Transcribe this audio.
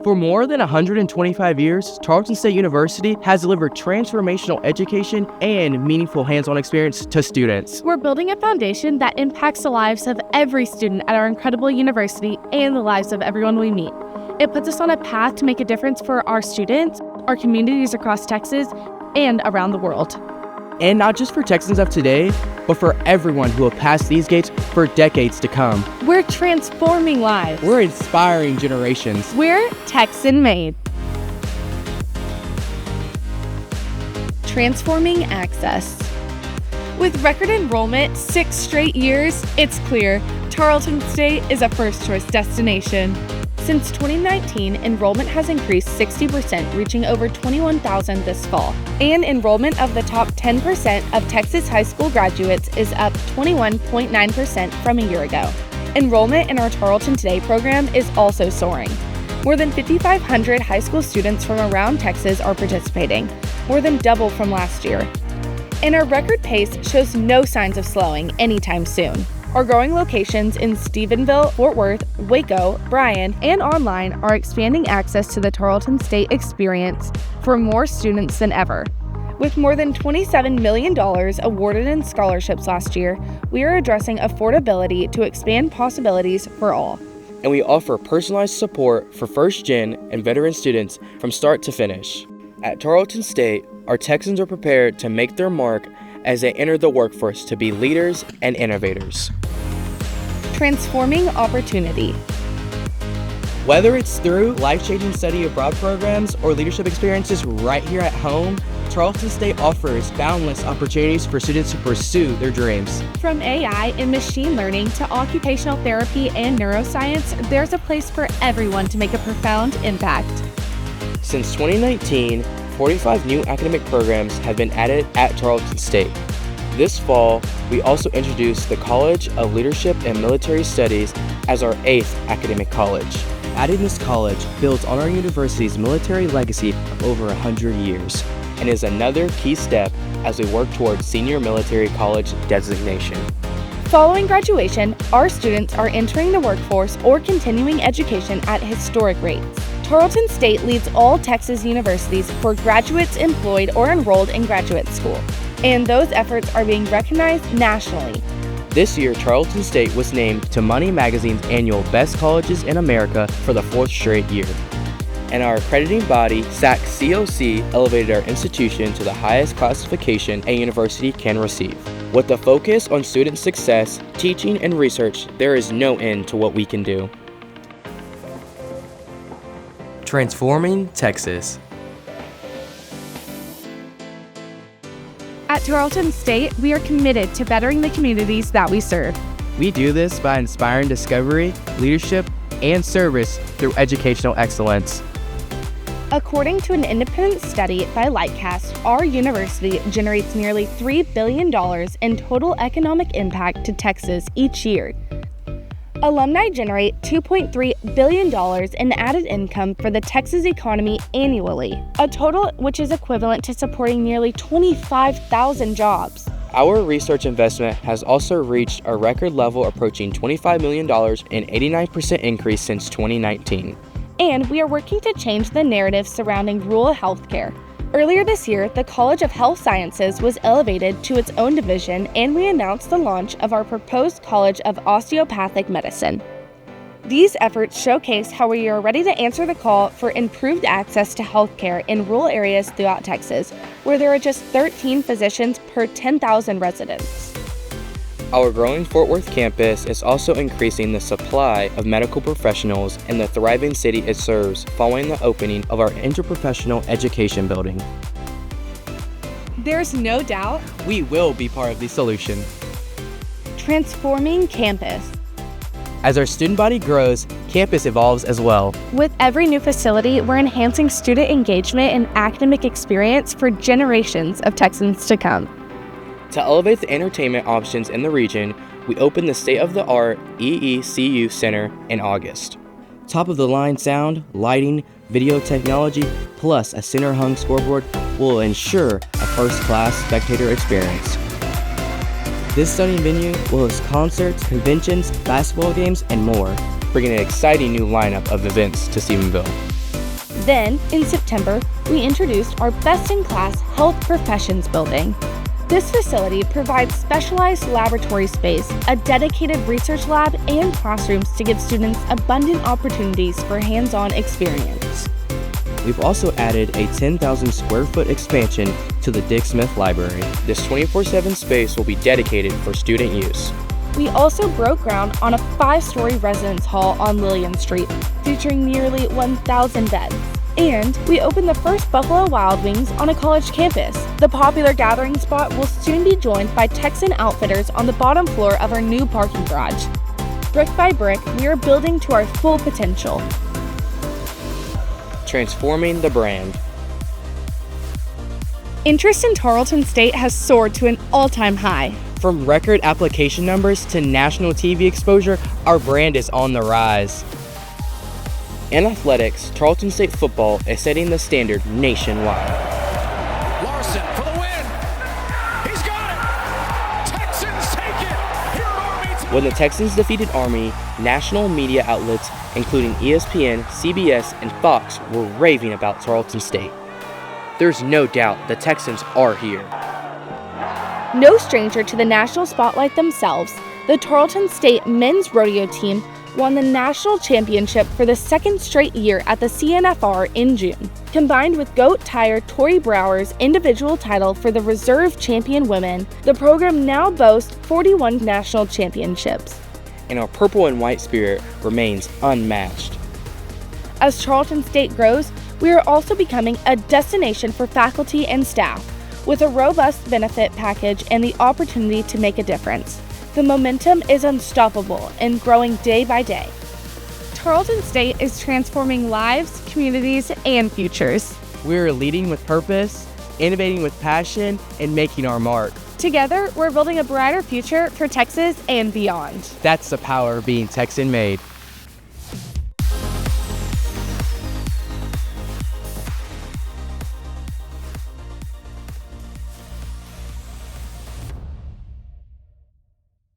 For more than 125 years, Tarleton State University has delivered transformational education and meaningful hands-on experience to students. We're building a foundation that impacts the lives of every student at our incredible university and the lives of everyone we meet. It puts us on a path to make a difference for our students, our communities across Texas, and around the world. And not just for Texans of today, but for everyone who will pass these gates for decades to come. We're transforming lives. We're inspiring generations. We're Texan made. Transforming access. With record enrollment 6 straight years, it's clear Tarleton State is a first-choice destination. Since 2019, enrollment has increased 60%, reaching over 21,000 this fall. And enrollment of the top 10% of Texas high school graduates is up 21.9% from a year ago. Enrollment in our Tarleton Today program is also soaring. More than 5,500 high school students from around Texas are participating, more than double from last year. And our record pace shows no signs of slowing anytime soon. Our growing locations in Stephenville, Fort Worth, Waco, Bryan, and online are expanding access to the Tarleton State experience for more students than ever. With more than $27 million awarded in scholarships last year, we are addressing affordability to expand possibilities for all. And we offer personalized support for first-gen and veteran students from start to finish. At Tarleton State, our Texans are prepared to make their mark as they enter the workforce to be leaders and innovators. Transforming opportunity. Whether it's through life-changing study abroad programs or leadership experiences right here at home, Tarleton State offers boundless opportunities for students to pursue their dreams. From AI and machine learning to occupational therapy and neuroscience, there's a place for everyone to make a profound impact. Since 2019, 45 new academic programs have been added at Tarleton State. This fall, we also introduced the College of Leadership and Military Studies as our 8th academic college. Adding this college builds on our university's military legacy of over 100 years and is another key step as we work towards senior military college designation. Following graduation, our students are entering the workforce or continuing education at historic rates. Tarleton State leads all Texas universities for graduates employed or enrolled in graduate school, and those efforts are being recognized nationally. This year, Tarleton State was named to Money Magazine's annual Best Colleges in America for the 4th straight year. And our accrediting body, SAC-COC, elevated our institution to the highest classification a university can receive. With the focus on student success, teaching, and research, there is no end to what we can do. Transforming Texas. At Tarleton State, we are committed to bettering the communities that we serve. We do this by inspiring discovery, leadership, and service through educational excellence. According to an independent study by Lightcast, our university generates nearly $3 billion in total economic impact to Texas each year. Alumni generate $2.3 billion in added income for the Texas economy annually, a total which is equivalent to supporting nearly 25,000 jobs. Our research investment has also reached a record level approaching $25 million, an 89% increase since 2019. And we are working to change the narrative surrounding rural healthcare. Earlier this year, the College of Health Sciences was elevated to its own division, and we announced the launch of our proposed College of Osteopathic Medicine. These efforts showcase how we are ready to answer the call for improved access to healthcare in rural areas throughout Texas, where there are just 13 physicians per 10,000 residents. Our growing Fort Worth campus is also increasing the supply of medical professionals in the thriving city it serves following the opening of our interprofessional education building. There's no doubt we will be part of the solution. Transforming campus. As our student body grows, campus evolves as well. With every new facility, we're enhancing student engagement and academic experience for generations of Texans to come. To elevate the entertainment options in the region, we opened the state-of-the-art EECU Center in August. Top-of-the-line sound, lighting, video technology, plus a center-hung scoreboard will ensure a first-class spectator experience. This stunning venue will host concerts, conventions, basketball games, and more, bringing an exciting new lineup of events to Stephenville. Then, in September, we introduced our best-in-class Health Professions Building. This facility provides specialized laboratory space, a dedicated research lab, and classrooms to give students abundant opportunities for hands-on experience. We've also added a 10,000 square foot expansion to the Dick Smith Library. This 24/7 space will be dedicated for student use. We also broke ground on a 5-story residence hall on Lillian Street, featuring nearly 1,000 beds. And we opened the first Buffalo Wild Wings on a college campus. The popular gathering spot will soon be joined by Texan Outfitters on the bottom floor of our new parking garage. Brick by brick, we are building to our full potential. Transforming the brand. Interest in Tarleton State has soared to an all-time high. From record application numbers to national TV exposure, our brand is on the rise. In athletics, Tarleton State football is setting the standard nationwide. Larson for the win. He's got it. Texans take it. Here at Army. When the Texans defeated Army, national media outlets including ESPN, CBS, and Fox were raving about Tarleton State. There's no doubt the Texans are here. No stranger to the national spotlight themselves, the Tarleton State men's rodeo team won the national championship for the second straight year at the CNFR in June. Combined with goat tire Tori Brower's individual title for the reserve champion women, the program now boasts 41 national championships. And our purple and white spirit remains unmatched. As Tarleton State grows, we are also becoming a destination for faculty and staff, with a robust benefit package and the opportunity to make a difference. The momentum is unstoppable and growing day by day. Tarleton State is transforming lives, communities, and futures. We're leading with purpose, innovating with passion, and making our mark. Together, we're building a brighter future for Texas and beyond. That's the power of being Texan made.